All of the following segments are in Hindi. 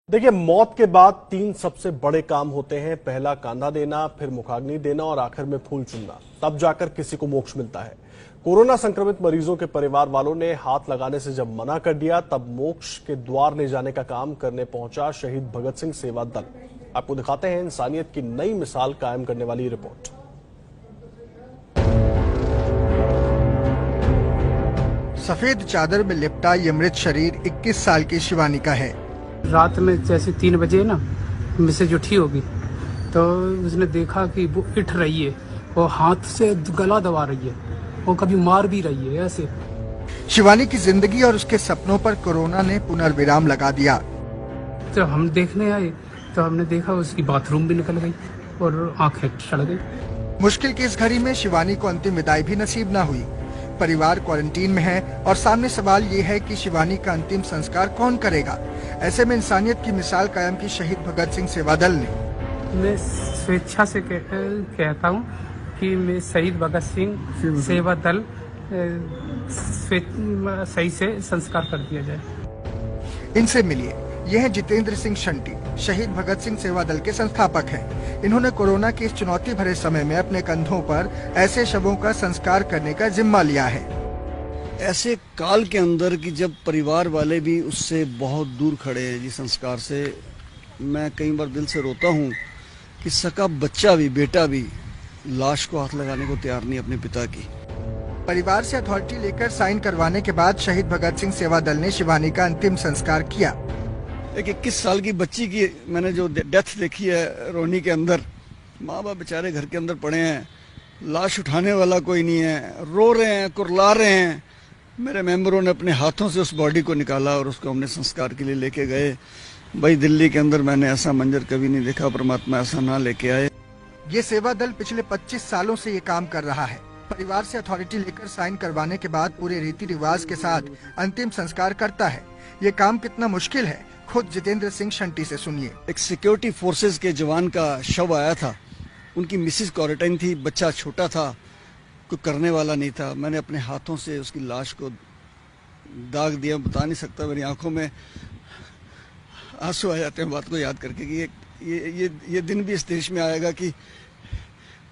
देखिए, मौत के बाद 3 सबसे बड़े काम होते हैं। पहला कांधा देना, फिर मुखाग्नि देना और आखिर में फूल चुनना। तब जाकर किसी को मोक्ष मिलता है। कोरोना संक्रमित मरीजों के परिवार वालों ने हाथ लगाने से जब मना कर दिया, तब मोक्ष के द्वार ले जाने का काम करने पहुंचा शहीद भगत सिंह सेवा दल। आपको दिखाते हैं इंसानियत की नई मिसाल कायम करने वाली रिपोर्ट। सफेद चादर में लिपटा ये मृत शरीर 21 साल की शिवानी का है। रात में जैसे 3 बजे ना मिसेज उठी होगी तो उसने देखा कि वो उठ रही है और हाथ से गला दबा रही है और कभी मार भी रही है। ऐसे शिवानी की जिंदगी और उसके सपनों पर कोरोना ने पुनर्विराम लगा दिया। जब हम देखने आए तो हमने देखा उसकी बाथरूम भी निकल गई और आंखें सड़ गई। मुश्किल की इस घड़ी में शिवानी को अंतिम विदाई भी नसीब न हुई। परिवार क्वारंटीन में है और सामने सवाल ये है कि शिवानी का अंतिम संस्कार कौन करेगा। ऐसे में इंसानियत की मिसाल कायम की शहीद भगत सिंह सेवा दल ने। मैं स्वेच्छा से कहता हूँ कि मैं शहीद भगत सिंह सेवा दल सही से संस्कार कर दिया जाए। इनसे मिलिए, ये है जितेंद्र सिंह शंटी, शहीद भगत सिंह सेवा दल के संस्थापक हैं। इन्होंने कोरोना के इस चुनौती भरे समय में अपने कंधों पर ऐसे शवों का संस्कार करने का जिम्मा लिया है। ऐसे काल के अंदर कि जब परिवार वाले भी उससे बहुत दूर खड़े हैं जी संस्कार से, मैं कई बार दिल से रोता हूँ कि सका बच्चा भी, बेटा भी लाश को हाथ लगाने को तैयार नहीं अपने पिता की। परिवार से अथॉरिटी लेकर साइन करवाने के बाद शहीद भगत सिंह सेवा दल ने शिवानी का अंतिम संस्कार किया। एक 21 साल की बच्ची की मैंने जो डेथ देखी है रोनी के अंदर, माँ बाप बेचारे घर के अंदर पड़े हैं, लाश उठाने वाला कोई नहीं है, रो रहे हैं, कुरला रहे हैं। मेरे मेंबरों ने अपने हाथों से उस बॉडी को निकाला और उसको हमने संस्कार के लिए लेके गए। भाई दिल्ली के अंदर मैंने ऐसा मंजर कभी नहीं देखा, परमात्मा ऐसा ना लेके आए। ये सेवा दल पिछले 25 सालों से ये काम कर रहा है। परिवार से अथॉरिटी लेकर साइन करवाने के बाद पूरे रीति रिवाज के साथ अंतिम संस्कार करता है। ये काम कितना मुश्किल है, खुद जितेंद्र सिंह शंटी से सुनिए। एक सिक्योरिटी फोर्सेज के जवान का शव आया था, उनकी मिसेज क्वारंटाइन थी, बच्चा छोटा था, कोई करने वाला नहीं था। मैंने अपने हाथों से उसकी लाश को दाग दिया, बता नहीं सकता, मेरी आंखों में आंसू आ जाते हैं बात को याद करके कि ये दिन भी इस देश में आएगा कि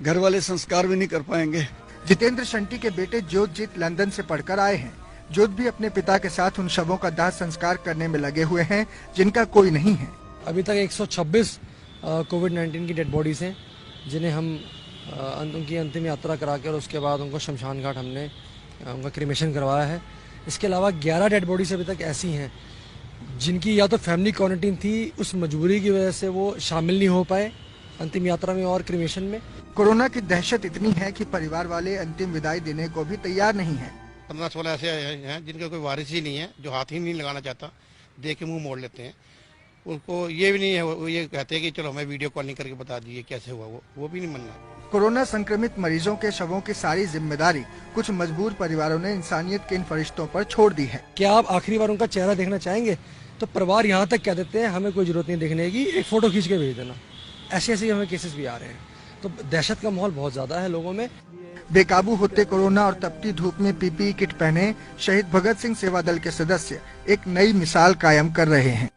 घर वाले संस्कार भी नहीं कर पाएंगे। जितेंद्र शंटी के बेटे जोतजीत लंदन से पढ़कर आए हैं। जोत भी अपने पिता के साथ उन शवों का दाह संस्कार करने में लगे हुए हैं जिनका कोई नहीं है। अभी तक 126 कोविड-19 की डेड बॉडीज हैं जिन्हें हम उनकी अंतिम यात्रा करा के और उसके बाद उनको शमशान घाट हमने उनका क्रिमेशन करवाया है। इसके अलावा 11 डेड बॉडीज अभी तक ऐसी हैं जिनकी या तो फैमिली क्वारंटीन थी, उस मजबूरी की वजह से वो शामिल नहीं हो पाए अंतिम यात्रा में और क्रिमेशन में। कोरोना की दहशत इतनी है कि परिवार वाले अंतिम विदाई देने को भी तैयार नहीं है। 15-16 ऐसे हैं जिनका कोई वारिस ही नहीं है, जो हाथ ही नहीं लगाना चाहता, देख के मुंह मोड़ लेते हैं। उनको ये भी नहीं है, वो ये कहते हैं कि चलो हमें वीडियो कॉलिंग करके बता दीजिए कैसे हुआ, वो भी नहीं मनना। कोरोना संक्रमित मरीजों के शवों की सारी जिम्मेदारी कुछ मजबूर परिवारों ने इंसानियत के इन फरिश्तों पर छोड़ दी है। क्या आप आखिरी बार उनका चेहरा देखना चाहेंगे? तो परिवार यहाँ तक कह देते हैं हमें कोई जरूरत नहीं देखने की, एक फोटो खींच के भेज देना। ऐसे ऐसे हमें केसेस भी आ रहे हैं। तो दहशत का माहौल बहुत ज्यादा है लोगों में। बेकाबू होते कोरोना और तपती धूप में पीपीई किट पहने शहीद भगत सिंह सेवा दल के सदस्य एक नई मिसाल कायम कर रहे हैं।